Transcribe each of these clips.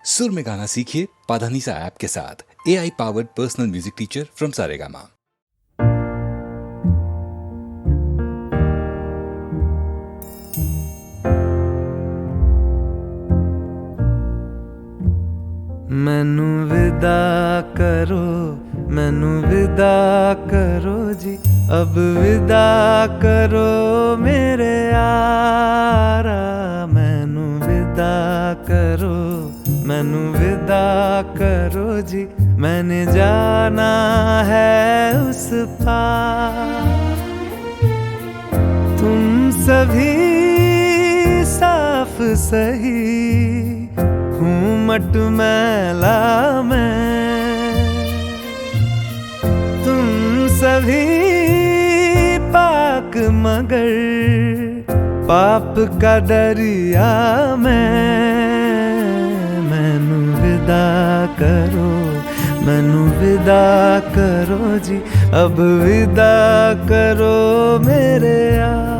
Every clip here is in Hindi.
सुर में गाना सीखिए पाधानीसा ऐप के साथ। AI powered personal music teacher from Saregama. मैनू विदा करो, मैनू विदा करो जी, अब विदा करो मेरे यारा। मैनू विदा करो, मैनू विदा करो जी, मैंने जाना है उस पार। तुम सभी साफ सही हूँ मट मैला मैं, तुम सभी पाक मगर पाप का दरिया मैं। मैनू विदा करो, मैनू विदा करो जी, अब विदा करो मेरे यार।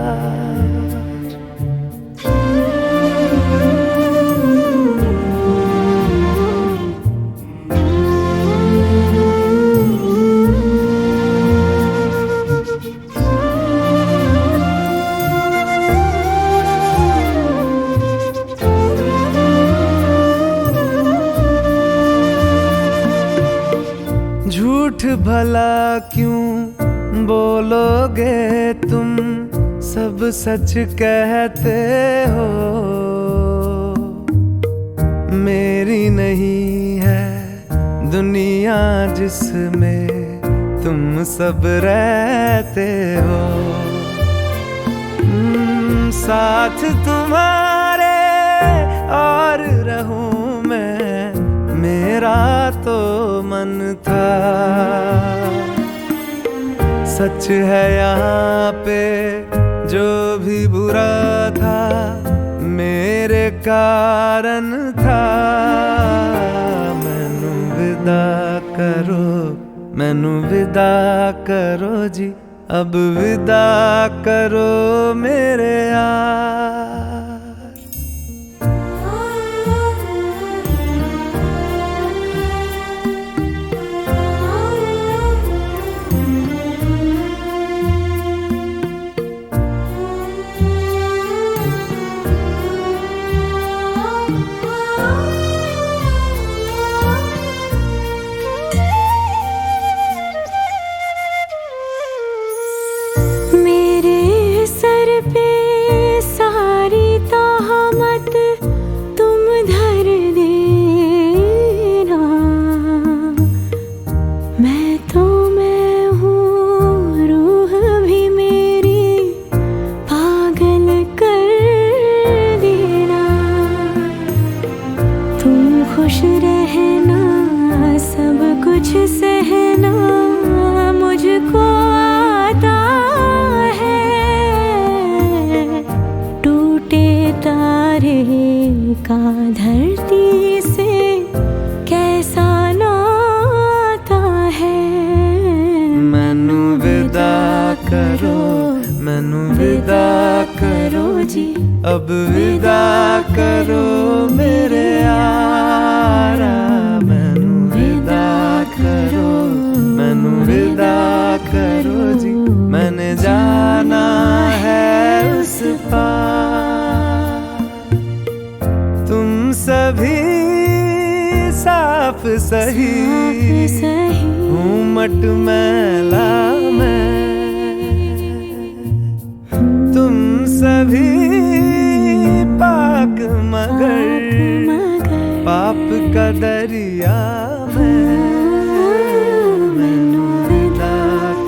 झूठ भला क्यों बोलोगे तुम, सब सच कहते हो। मेरी नहीं है दुनिया जिसमें तुम सब रहते हो। साथ तुम्हारे और रहूं मैं, मेरा तो मन था। सच है यहाँ पे जो भी बुरा था, मेरे कारण था। मैनू विदा करो, मैनू विदा करो जी, अब विदा करो मेरे यार। खुश रहना, सब कुछ सहना मुझको आता है। टूटे तारे का धरती से कैसा नाता है। मैनू विदा करो, मैनू विदा करो जी, अब विदा करो मेरे यारा। मैनू विदा करो, मैनू विदा करो जी, मैंने जाना है उस पार। तुम सभी साफ सही हूँ मट मैला मैं, तुम सभी पाक मगर पाप का दरिया मैं। मैनू विदा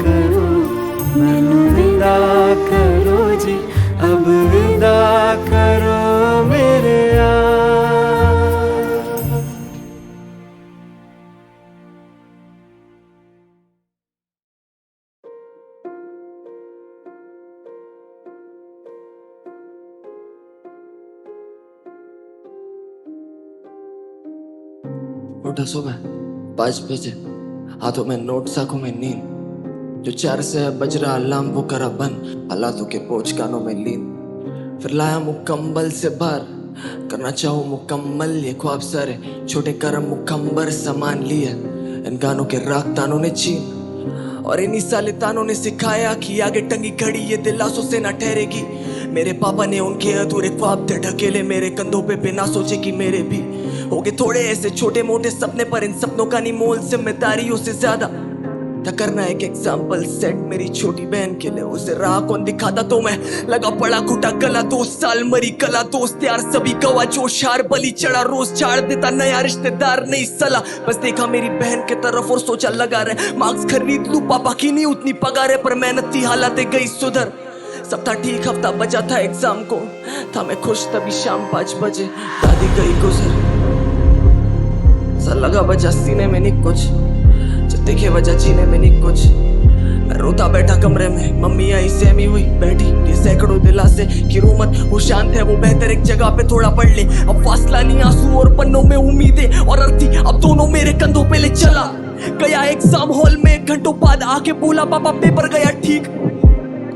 करो, मैनू विदा करो जी, अब विदा करो मेरे यार। उठा सुबह 5 बजे, हाथों में नोट्स आंखों में नींद, जो 4 से बज रहा अलार्म वो करा बंद, हालातों के बोझ कानों में लीन। फिर लाया मुंह कंबल से बाहर, करना चाहो मुकम्मल ये ख्वाब सारे, छोटे करम मुकम्बर सामान लिए। इन गानों के राग तानों ने छीन और इन्हीं साले तानों ने सिखाया कि आगे टंगी घड़ी ये दिलासों से ना ठहरेगी। मेरे पापा ने उनके अधूरे ख्वाब थे ढकेले मेरे कंधों पे बिना सोचे कि मेरे भी होगे थोड़े ऐसे छोटे मोटे सपने, पर इन सपनों का नहीं मोल जिम्मेदारियों से ज्यादा था करना एक एग्जाम्पल सेट मेरी छोटी बहन के लिए। उसे राह कौन दिखाता तो मैं लगा पड़ा घुटा गला, 2 साल मरी कला, दोस्त यार सभी गवा, जोश हार बलि चढ़ा, रोज झाड़ देता नया रिश्तेदार नहीं सला। बस देखा मेरी बहन के तरफ और सोचा लगा रहे मार्क्स खरीद लूं, पापा की नहीं उतनी पगार है, पर मेहनत थी हालातें गई सुधर। सब था ठीक, हफ्ता बचा था एग्जाम को, था मैं खुश तभी शाम 5 बजे दादी गई गुजर। सा लगा बजा सीने में नहीं कुछ, जब देखे वजह जीने में नहीं कुछ। मैं रोता बैठा कमरे में, मम्मी आई सहमी हुई बैठी, ये सैकड़ों दिलासे कि रो मत, वो शांत है वो बेहतर एक जगह पे थोड़ा पढ़ ले। अब फासला नहीं आंसू और पन्नों में उम्मीदें और अर्थी, अब दोनों मेरे कंधों पे ले चला गया। एग्जाम हॉल में 1 घंटों बाद आके बोला पापा पेपर गया ठीक।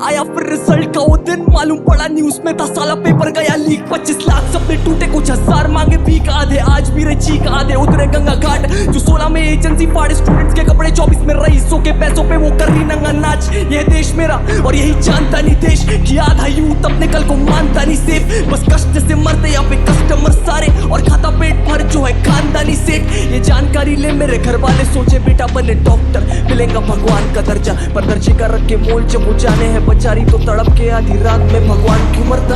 आया फिर रिजल्ट का वो दिन, मालूम पड़ा न्यूज में था साला पेपर गया लीक। 25 लाख सपने टूटे, कुछ 1000 मांगे भीख, आधे आज भी रहे चीख, आधे उतरे गंगा घाट। जो 16 में एजेंसी फाड़े स्टूडेंट्स के कपड़े, 24 में रईसों के पैसों पे वो कर रही नंगा नाच। ये देश मेरा और यही जानता नहीं देश कि आधा यूथ अपने कल को मानता नहीं सेफ। बस कष्ट से मरते यहाँ पे कस्टमर सारे और खाता पेट भर जो है खानदानी सेठ। ये जानकारी ले मेरे घर वाले, सोचे बेटा बने डॉक्टर, मिलेगा भगवान का दर्जा, पर दर्जे का रख के मोल जब वो जाने हैं बेचारी तो तड़प के आधी रात में भगवान क्यों मरता।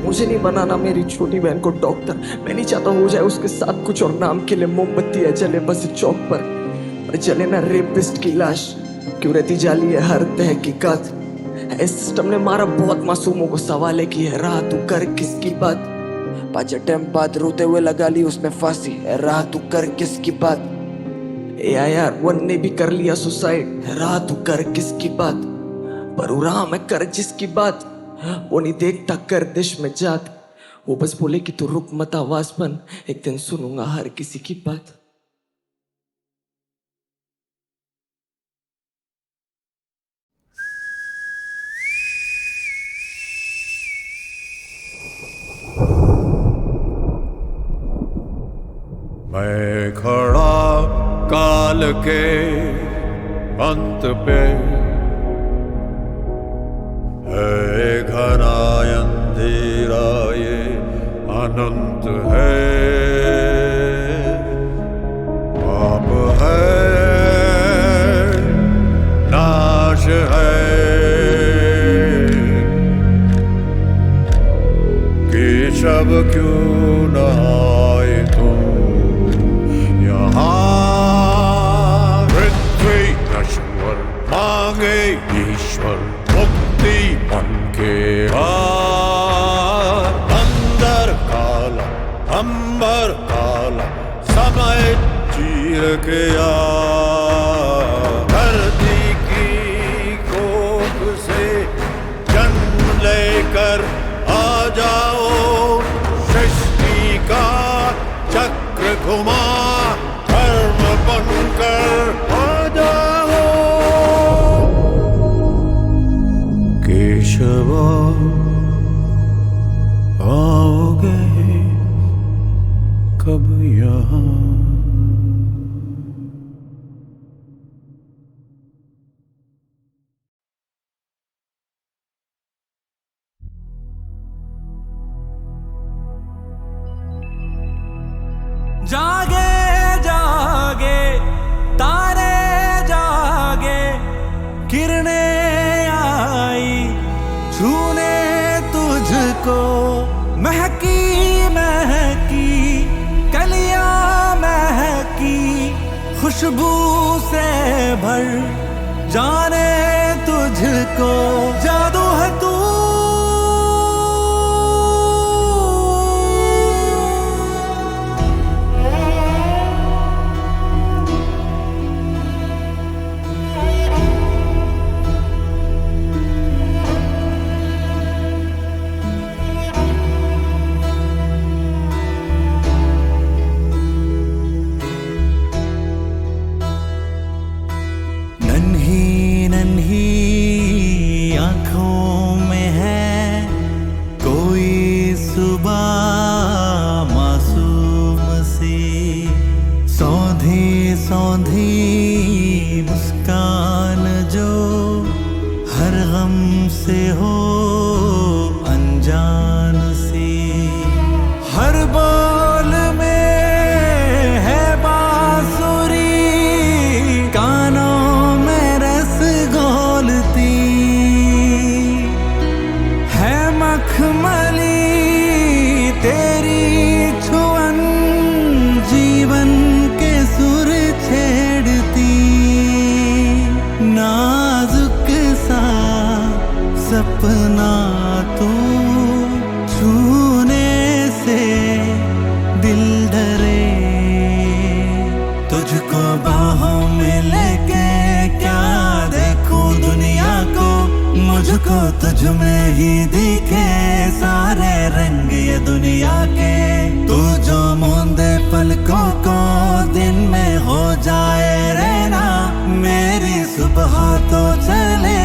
मुझे नहीं बनाना मेरी छोटी बहन को डॉक्टर, मैं नहीं चाहता हो जाए उसके साथ कुछ और नाम के लिए मोमबत्तियां जले बस चौक पर जले ना रेपिस्ट की लाश। क्यों रहती जाली है हर तहकीकात, इस सिस्टम ने मारा बहुत मासूमों को, सवाल है कि है राह तू कर किसकी बात। 5 अटेम्प्ट बाद रोते हुए लगा ली उसने फांसी, है राह तू कर किसकी बात। AIR-1 ने भी कर लिया सुसाइड, राह तू कर किसकी बात। पर रहा मैं कर जिसकी बात, वो नहीं देखता गर्दिश में जात। वो बस बोले कि तू रुक मत आवाज बन, एक दिन सुनूंगा हर किसी की बात। मैं खड़ा काल के अंत पे, है घना अंधेरा ये अनंत है। पाप है नाश है, केशव क्यों न आए तुम मांगे ईश्वर मुक्ति मन के अंदर काला अंबर काला समय चीर के धरती की कोख से जन्म लेकर आ जाओ। सृष्टि का चक्र घुमा धर्म बनकर आ जाओ। केशव आओगे कब यहाँ? जागे जागे तारे जागे, किरणें आई छूने तुझको, महकी महकी कलियां महकी, खुशबू से भर जाने तुझको, जादू है तू नन्ही नन्ही आँखों सौंधी मुस्कान जो हर गम से हो अनजान सी, हर बोल में है बांसुरी, कानों में रस घोलती है मखमली तेरी छुअन, जीवन के सुर छेड़ती, नाजुक सा सपना तू, छूने से दिल डरे, तुझको बाहों में लेके क्या देखूं दुनिया को, मुझको तुझ में ही दिखे सारे रंग ये दुनिया के, तू जो मूंदे पलकों को दिन में हो जाए रहना, मेरी सुबह तो चले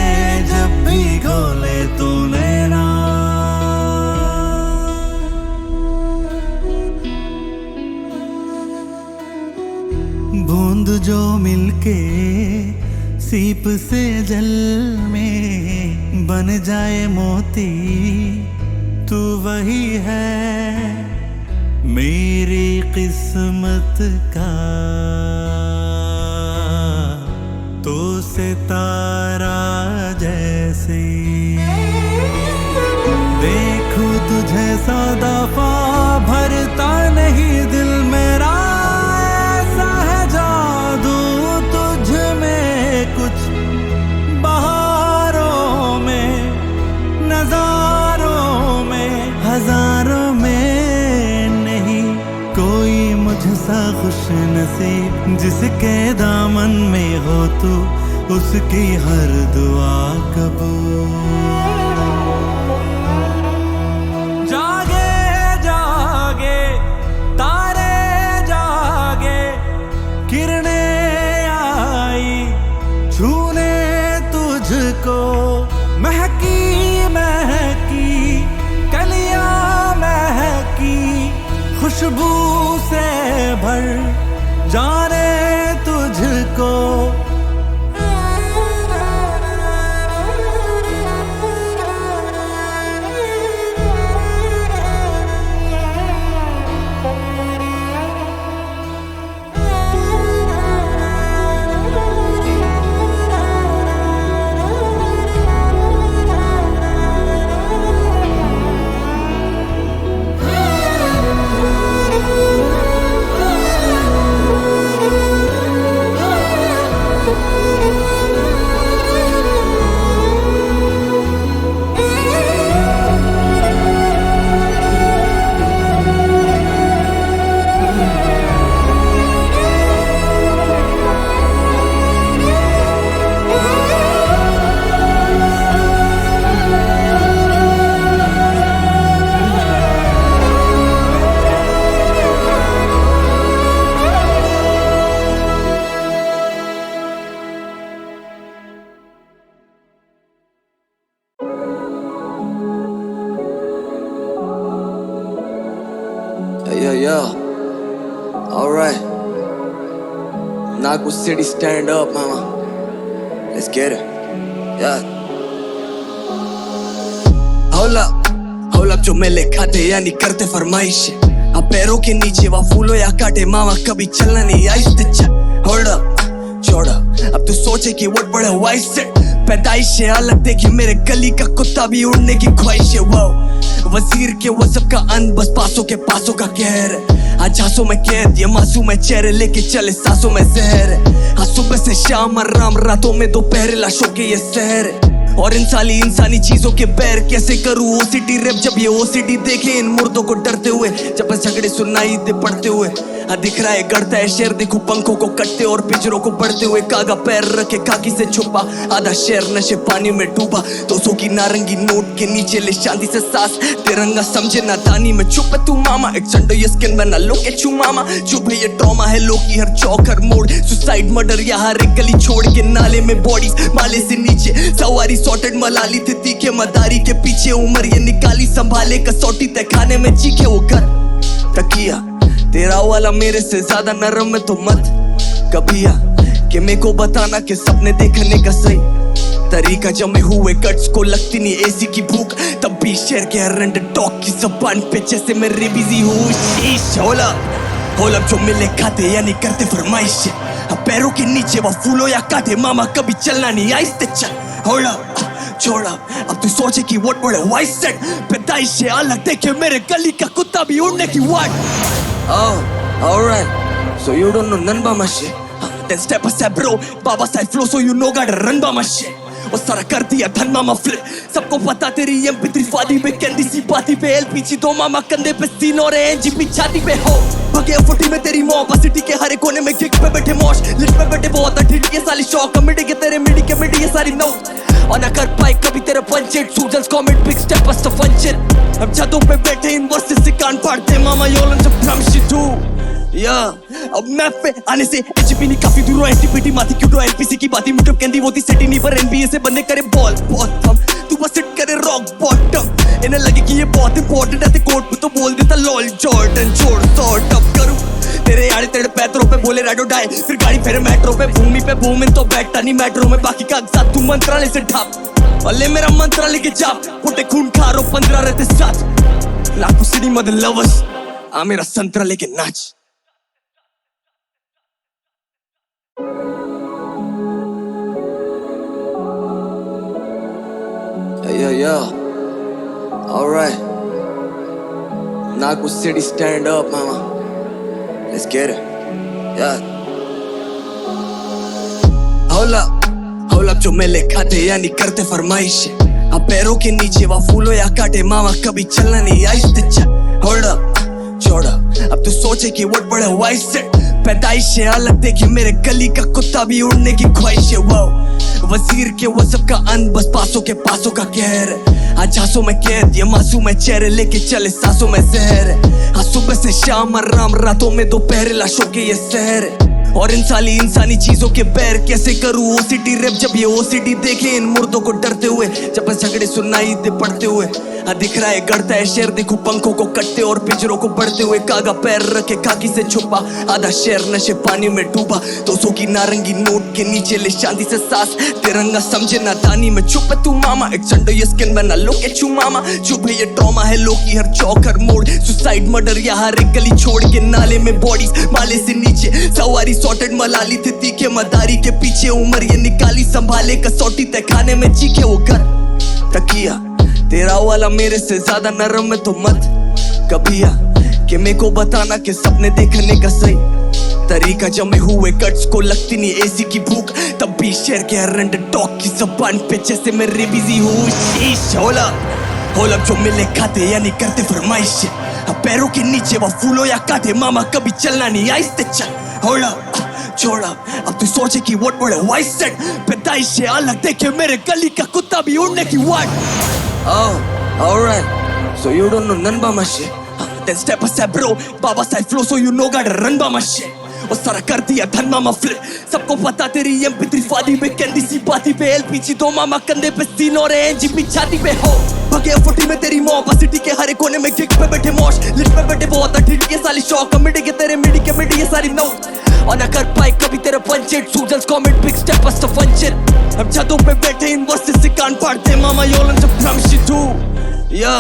जब भी गोले तू लेना। बूंद जो मिलके सीप से जल में बन जाए मोती, तू वही है मेरी किस्मत का, तो सितारा जैसे देखूं तुझे 100 दफा भरता नहीं दिल मेरा, ऐसा है जादू तुझ में कुछ बहारों में, नजारों में, हजारों में नहीं कोई मुझसा खुश नसीब, जिसके दामन में हो तू उसकी हर दुआ कबूल। जागे जागे तारे जागे, किरणें आई छूने तुझको, महकी महकी कलियां महकी, खुशबू से भर जाने तुझको, Yo, alright. Naku City, stand up, mama. Let's get it. Yeah. Hold up, जो मेले खाते यानी करते फरमाइश, अब पैरों के नीचे वा फूलो या काटे मामा, कभी चलना नहीं आहिस्ते चल। Hold up, छोड़ा अब तू सोचे कि वो बड़े वाइस से पैदाइश है अलग, देखिए मेरे गली का कुत्ता भी उड़ने की ख्वाहिश है। वो वजीर के वो सबका अन बस पासों के पासों का कहर है, आज हाथों में कैद ये मासूम है, चेहरे लेके चले सांसों में जहर है। हाँ सुबह से शाम आराम, रातों में दोपहर, लाशों के ये शहर है। और इंसानी चीजों के पैर कैसे करूँ ओसीडी रैप, जब ये ओसीडी देखे इन मुर्दों को डरते हुए, जब झगड़े सुनाई दे पड़ते हुए। हाँ दिख रहा है गढ़ता है शेर, देखो पंखों को कटते और पिंजरों को बढ़ते हुए। कागा पैर रखे खाकी से छुपा, आधा शहर नशे पानी में डूबा। 200 की नारंगी नोट के नीचे ले शांति से सांस, तिरंगा समझे ना दानी में चुप है तू मामा। एक संडो ये स्किन बना लो के छू मामा, चुप है ये ट्रॉमा है लोग की हर चौक हर मोड़। सुसाइड मर्डर या हर एक गली छोड़ के नाले में बॉडीज माले से नीचे। सवारी सॉर्टेड मलाली थे तीखे मदारी के पीछे, उम्र ये निकाली संभाले कसौटी तय खाने में चीखे वो घर। तकिया तेरा वाला मेरे से ज्यादा नरम है तो मत कभी आ कि मेरे को बताना कि सपने देखने का सही तरीका जमे हुए कट्स को लगती नहीं एसी की भूख तब भी शेर के हर टॉक की जबान पे जैसे मैं बिजी हूँ शीश होला जो मिले खाते यानी करते फरमाइश अब पैरों के नीचे वो फूलो या काटे मामा कभी चलना नहीं आहिस्ते चल होला छोड़ा अब तू सोचे कि व्हाट बड़े वाइस सेट पैदाइश से अलग देखे मेरे गली का कुत्ता भी उड़ने की वाट oh alright so you don't know none about my shit then step aside bro baba side flow so you know gotta run by my shit वो सारा कर दिया धन मामा फ्लिप सबको पता तेरी MP3 फादी पे कैंडी सी बाती पे LPG दो मामा कंधे पे सीन और NGP छाती पे हो भगे फुटी में तेरी मॉब सिटी के हर कोने में गिग पे बैठे मौज लिस्ट पे बैठे बहुत ठिठ ये साली शॉक कमेडी के तेरे मिडी के मिडी ये सारी नो और ना कर पाए कभी तेरा पंचेट सूजल्स कमेंट बिग स्टेप अस द फंचर अब छतों पे बैठे इन वर्सेस से कान फाड़ते मामा योलन से फ्रॉम शिट टू या अब मैप पे आने से एचपी नहीं काफी दूर एंटीपीटी माथी क्यों एलपीसी की बाती मुटप कहंदी होती सिटी नहीं पर एनबीए से बंदे करे बॉल बॉटम तू बस सिट करे रॉक बॉटम इन्हें लगे कि ये बहुत इंपॉर्टेंट है ते कोर्ट पे तो बोल देता लॉल जॉर्डन छोड़ सॉर्ट अप करूं तेरे आड़े तेरे पैरों पे बोले राडो डाई फिर गाड़ी फेरे मेट्रो पे भूमि पे भूमिन तो बैठता नहीं मेट्रो में बाकी कागजात तू मंत्रालय से ढाप अल्ले मेरा मंत्रालय के जाप फुटे खून खारो 15 रहते साथ लाखों सिटी मदर लवर्स आ मेरा संतरा लेके नाच Yeah. Alright. Naku City, stand up, mama. Let's get it. Yeah. Hold up, जो मेले खाते यानी करते फरमाइश अब पैरों के नीचे वा फूलो या काटे मामा कभी चलना नहीं आहिस्ते चल Hold up, छोड़ा अब तू सोचे कि व्हाट बड़े वाइस सेट पैदाइश से अलग देखे मेरे गली का कुत्ता भी उड़ने की ख्वाहिश है वो वजीर के वो सबका अंत बस पासों के पासों का कहर आजासों में कैद ये मासूम है चेहरे लेके चले सांसों में जहर हाँ सुबह से शाम आराम रातों में दोपहर लाशों के ये शहर और इंसानी चीजों के पैर कैसे करूँ ओसीटी रैप जब ये ओसीटी देखे इन मुर्दों को डरते हुए जब झगड़े सुनाई दे पड़ते हुए दिख रहा है गड़ता है शेर देखो पंखों को कटते और पिंजरों को बढ़ते हुए कागा पैर रखे खाकी से छुपा आधा शेर नशे पानी में डूबा 200 की नारंगी नोट के नीचे ले शांति से सांस तिरंगा समझे ना दानी में छुप तू मामा एक चंडो ये स्किन में ना लो के छू मामा चुप है ये ट्रॉमा है लोग की हर चौक हर मोड़ सुसाइड मर्डर या हर एक गली छोड़ के नाले में बॉडीज माले से नीचे सवारी सॉर्टेड मलाली थे तीखे मदारी के पीछे उम्र ये निकाली संभाले कसौटी तय खाने में चीखे वो कर तकिया तेरा वाला मेरे से ज्यादा नरम है तो मत कभी आ कि मेरे को बताना कि सपने देखने का सही तरीका जमे हुए कट्स को लगती नहीं एसी की भूख तब भी शेर के हर टॉक की जबान पे जैसे मैं बिजी हूँ शीश होला जो मिले खाते यानी करते फरमाइश अब पैरों के नीचे वो फूलो या काटे मामा कभी चलना नहीं आहिस्ते चल होला छोड़ा अब तू सोचे कि व्हाट बड़े वाइस सेट पैदाइश से अलग देखे मेरे गली का कुत्ता भी उड़ने की वाट Oh, alright. So you don't know none about my shit. Then step aside, bro. Baba side flow, so you know gotta run by my shit. वो सारा कर दिया धन मामा फ्लिप सबको पता तेरी MP3 फादी पे कैंडी सी बाती पे LPG दो मामा कंधे पे सीन और NGP छाती पे हो भगे फुटी में तेरी मॉब सिटी के हर कोने में गिग पे बैठे मौज लिस्ट पे बैठे बहुत ठिठ ये साली शॉक कमेडी के तेरे मिडी के मिडी ये सारी नो और ना कर पाए कभी तेरा पंचेट सूजल्स कमेंट बिग स्टेप अस द फंचर अब छतों पे बैठे इन वर्सेस से कान फाड़ते मामा योलन से फ्रॉम शिट टू या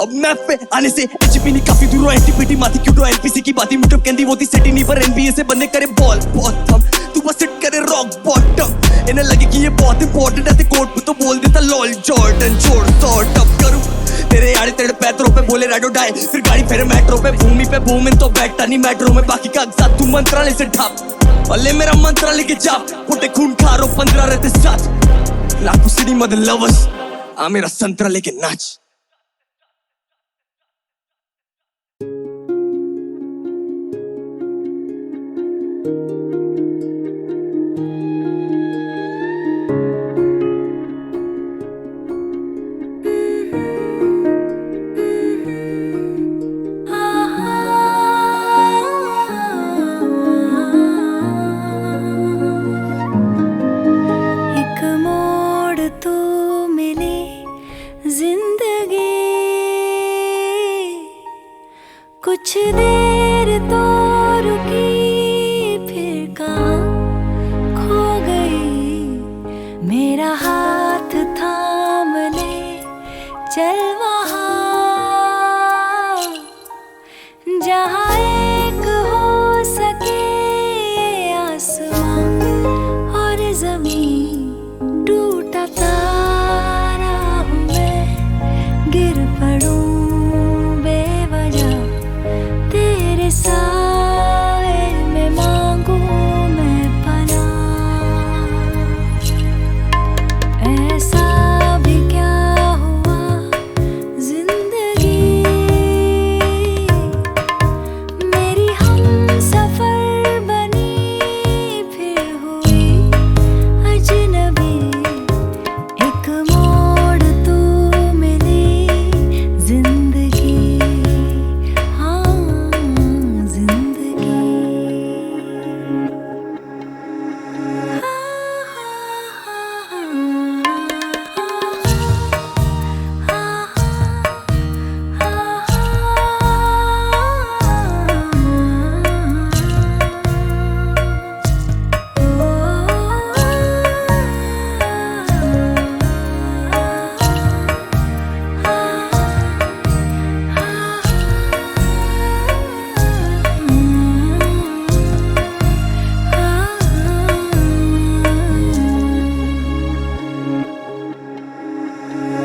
अब मैप पे आने से एचपी नहीं काफी दूर एंटीपीटी माथी क्यों एलपीसी की बाती मुटप कहंदी होती सिटी नहीं पर एनबीए से बंदे करे बॉल बॉटम तू बस सिट करे रॉक बॉटम इन्हें लगे कि ये बहुत इंपॉर्टेंट है ते कोर्ट पे तो बोल देता लॉल जॉर्डन छोड़ सॉर्ट अप करूं तेरे आड़े तेरे पैरों पे बोले राडो डाई फिर गाड़ी फेरे मेट्रो पे भूमि पे भूमिन तो बैठता नहीं मेट्रो में बाकी कागजात तू मंत्रालय से ढाप अल्ले मेरा मंत्रालय के जाप फुटे खून खारो 15 रहते साथ लाखों सिटी मदर लवर्स आ मेरा संतरा लेके नाच कुछ देर तो रुकी फिर कहाँ मेरा हाथ थाम ले, चल वहाँ जहाँ एक हो सके ये आसमां और ज़मीन। टूटा तारा हूँ मैं, गिर पड़ूं बेवजह, तेरे साए में मांगू मैं पनाह। ऐसा भी क्या हुआ जिंदगी मेरी, हम सफर बनी फिर हुई अजनबी। एक मोड़ तू मिली जिंदगी, हाँ जिंदगी।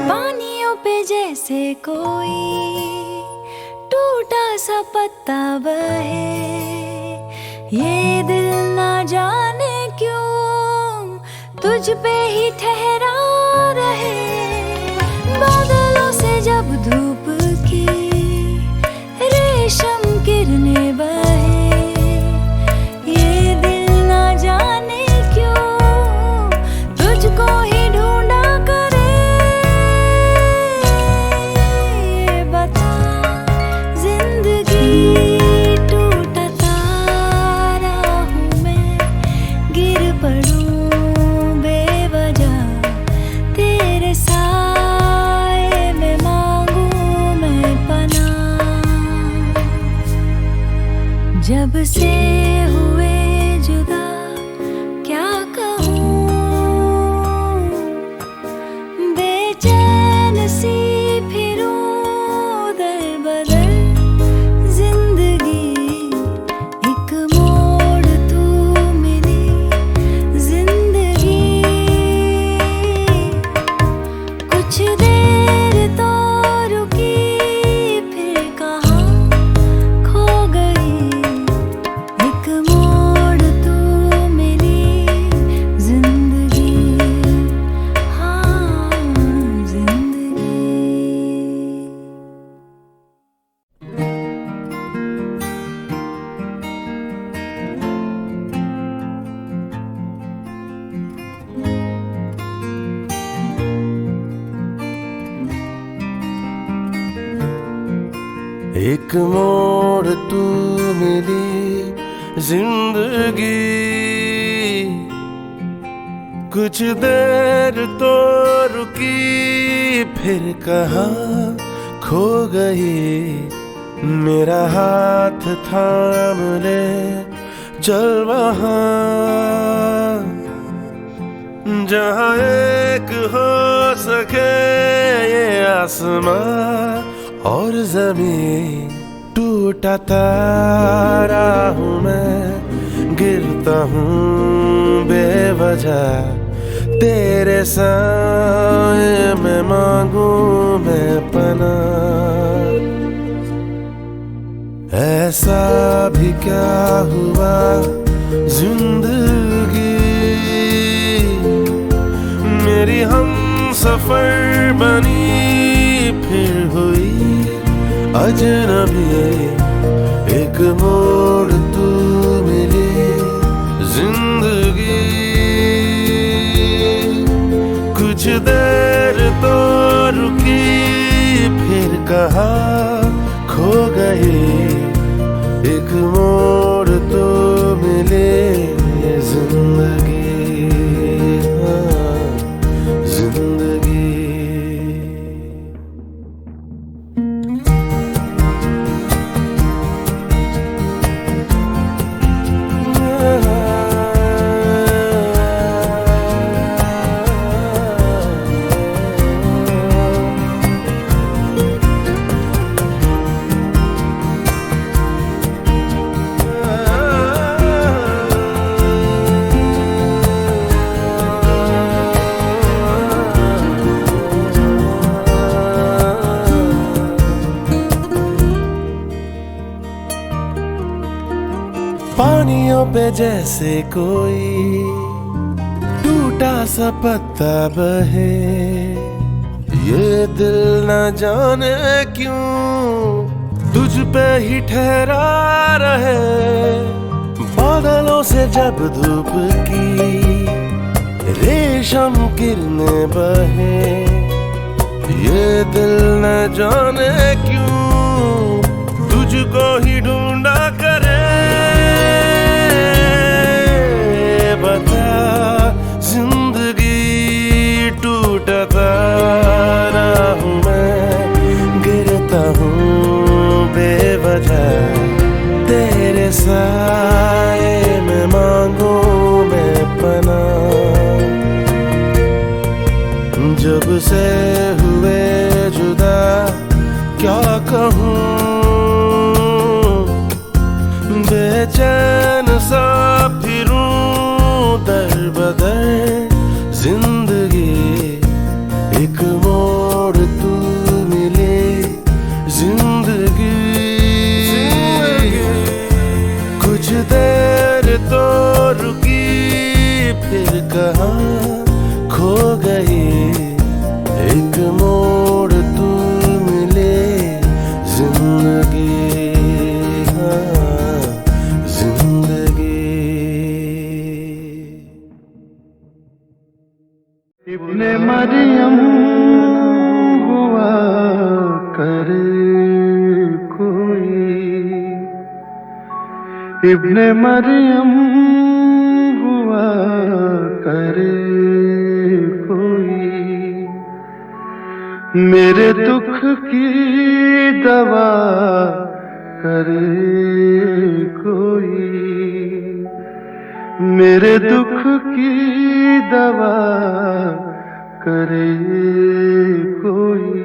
पानियों पे जैसे कोई टूटा सा पत्ता बहे, ये दिल ना जाने क्यों तुझ पे ही ठहरा रहे। बादलों से जब धूप की रेशम किरणें बहे, ये दिल ना जाने क्यों तुझको ही ढूंढा करे। ये बता जिंदगी, टूटा तारा हूँ मैं, गिर पड़ूं बेवजह, तेरे साए में मांगू मैं पनाह। जब से हुए जुदा क्या कहूँ, बेचैन सी फिरूं दर बदर जिंदगी। एक मोड़ तू मिली जिंदगी, कुछ देर तो रुकी फिर कहाँ खो गई। एक मोड़ तू मिली जिंदगी, हाँ जिंदगी। एक मोड़ तू मिली जिंदगी, कुछ देर तो रुकी फिर कहाँ खो गई। मेरा हाथ थाम ले, चल वहाँ जहाँ एक हो सके ये आसमां और ज़मीन। टूटा तारा हूँ मैं, गिरता हूँ बेवजह, तेरे साए में मांगू मैं पनाह। ऐसा भी क्या हुआ जिंदगी मेरी, हम सफर बनी फिर हुई अजनबी। एक मोड़ तू मिली जिंदगी, कुछ देर तो रुकी फिर कहाँ खो गई। एक मोड़ तो मिले जिंदगी, हाँ जिंदगी। पानियों पे जैसे कोई टूटा सा पत्ता बहे, ये दिल न जाने क्यों तुझ पे ही ठहरा रहे। बादलों से जब धूप की रेशम किरणें बहे, ये दिल न जाने क्यों तुझको ही ढूंढा करे। बता जिंदगी टूटा तारा हूँ मैं, गिरता हूँ बेवजह तेरे साए में, मांगू मैं पनाह। जब से हुए जुदा क्या कहूँ, बेचैन सा फिरूं दर बदर जिंदगी। एक मोड़ तू मिले जिंदगी, कुछ देर तो रुकी फिर कहाँ खो गई। एक मोड़ तू मिले जिंदगी, हाँ जिंदगी। इब्ने मरियम हुआ करे कोई, इब्ने मरियम हुआ करे कोई, मेरे दुख की दवा करे कोई, मेरे दुख की दवा करे कोई।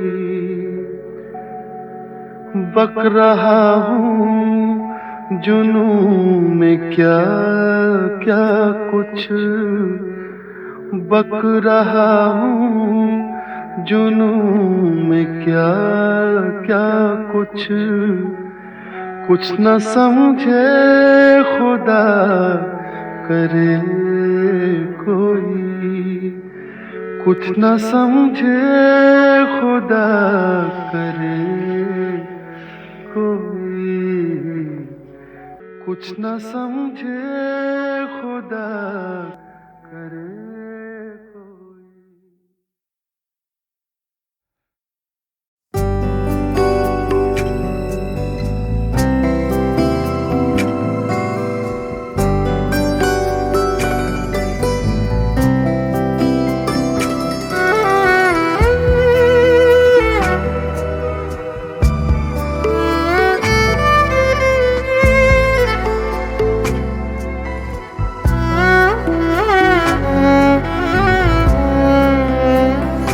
बक रहा हूँ जुनून में क्या क्या कुछ, बक रहा हूँ जुनून में क्या क्या कुछ। कुछ न समझे खुदा करे कोई, कुछ न समझे खुदा करे कोई, कुछ न समझे खुदा करे कोई।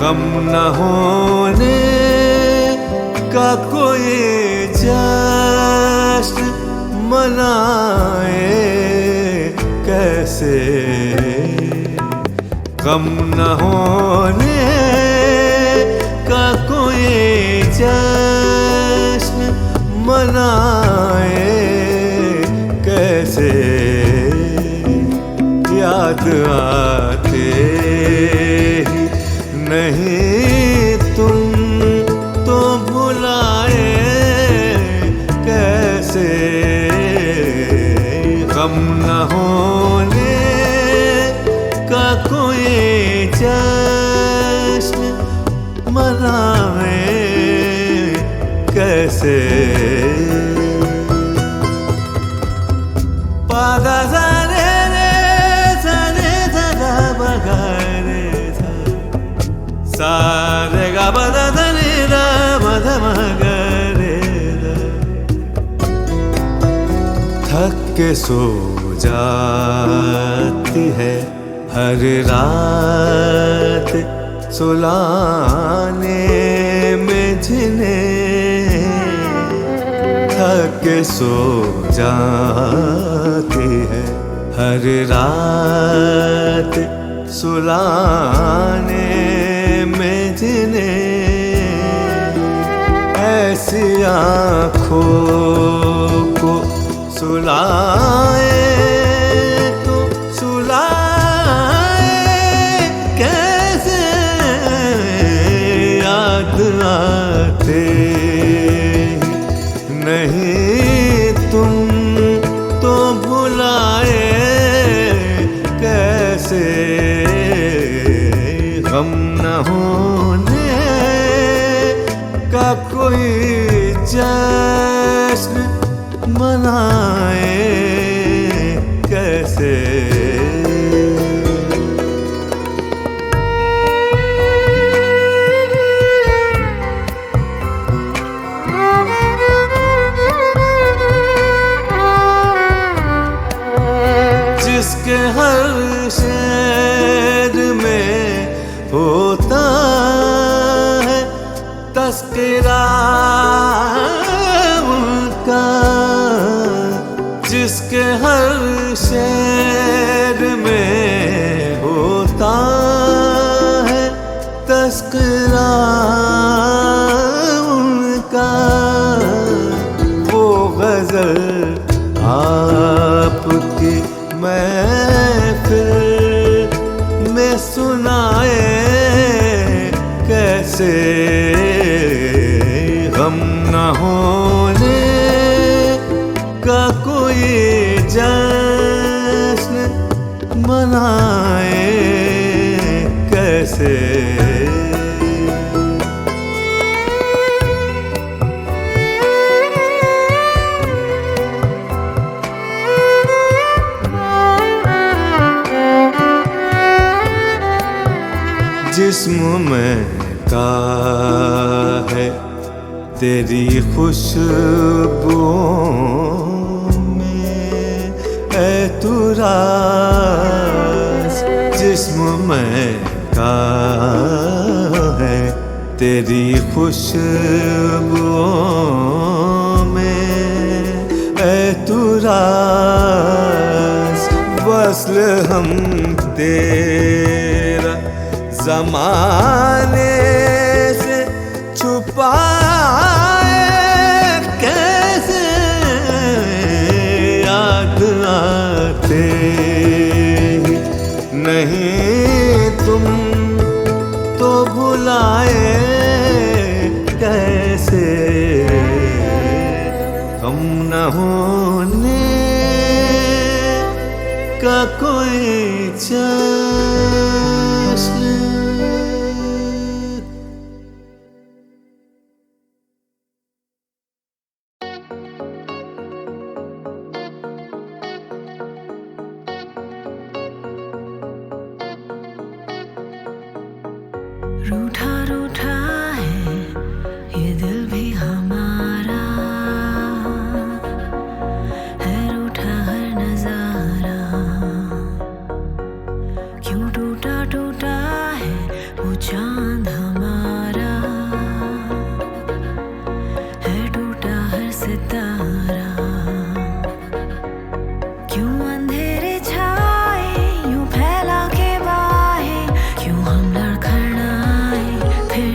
गम न होने का कोई जश्न मनाए कैसे, गम न होने का कोई जश्न मनाए कैसे। याद आते ही नहीं तुम तो भुलाए कैसे। गम न होने का कोई जश्न मनाए कैसे। पादा सारे रे सारे धा बगा रे सारे गा बदा धनी रा बदा मगा रे। थक के सो जाती है हर रात सुलाने में जिन्हें, थक के सो जाती है हर रात सुलाने में जिन्हें। ऐसी आँखों को सुलाए मनाए कैसे। जिसके हर शेर में होता है तस्करा उनका, जिसके हर शेर में होता है तस्करा उनका, वो गजल आपकी महफिल में सुनाए कैसे। गम न होने का कोई जश्न मनाए कैसे। जिस्म में का है तेरी खुशबुओं में ऐ तू राज। जिस्म में का है तेरी खुशबुओं में ऐ तू राज। वस्ल हम तेरा ज़माने से छुपाए कैसे। याद आते ही नहीं तुम तो भुलाए कैसे। गम न होने का कोई जश्न। रूठा रूठा है ये दिल भी हमारा, है रूठा हर नजारा। क्यों टूटा टूटा है वो चांद हमारा, है टूटा हर सितारा। क्यों अंधेरे छाए यूं फैला के बाहें, क्यों हम लड़खड़ाए फिर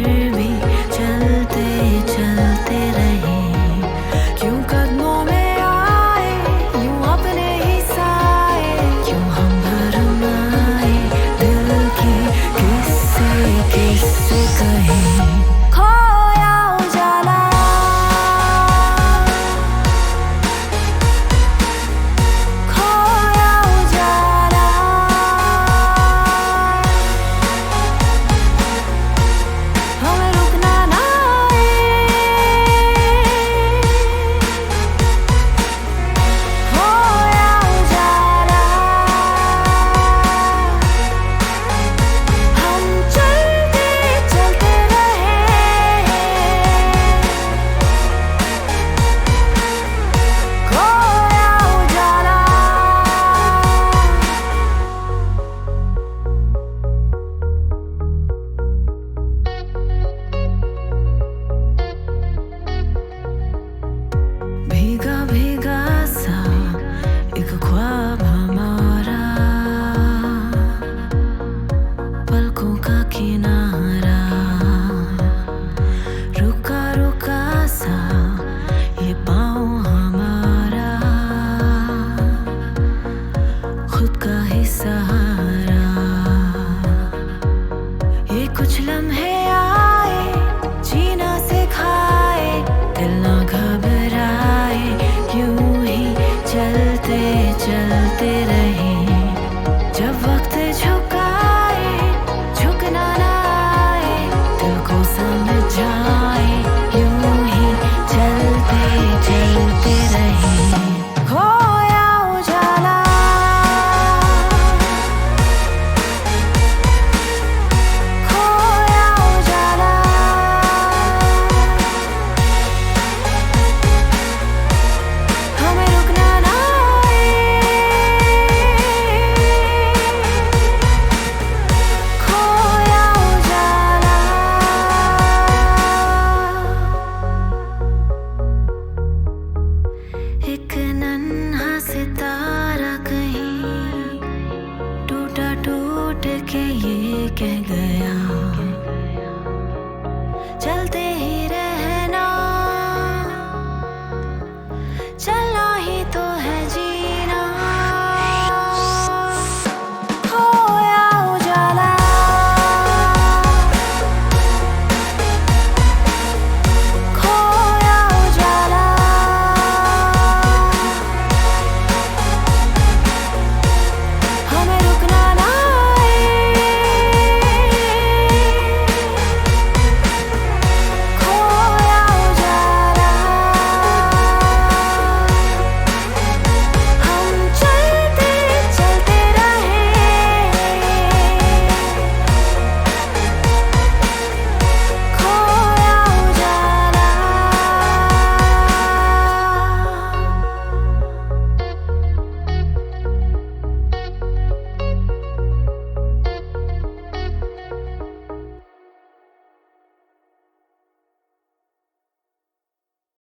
सितारा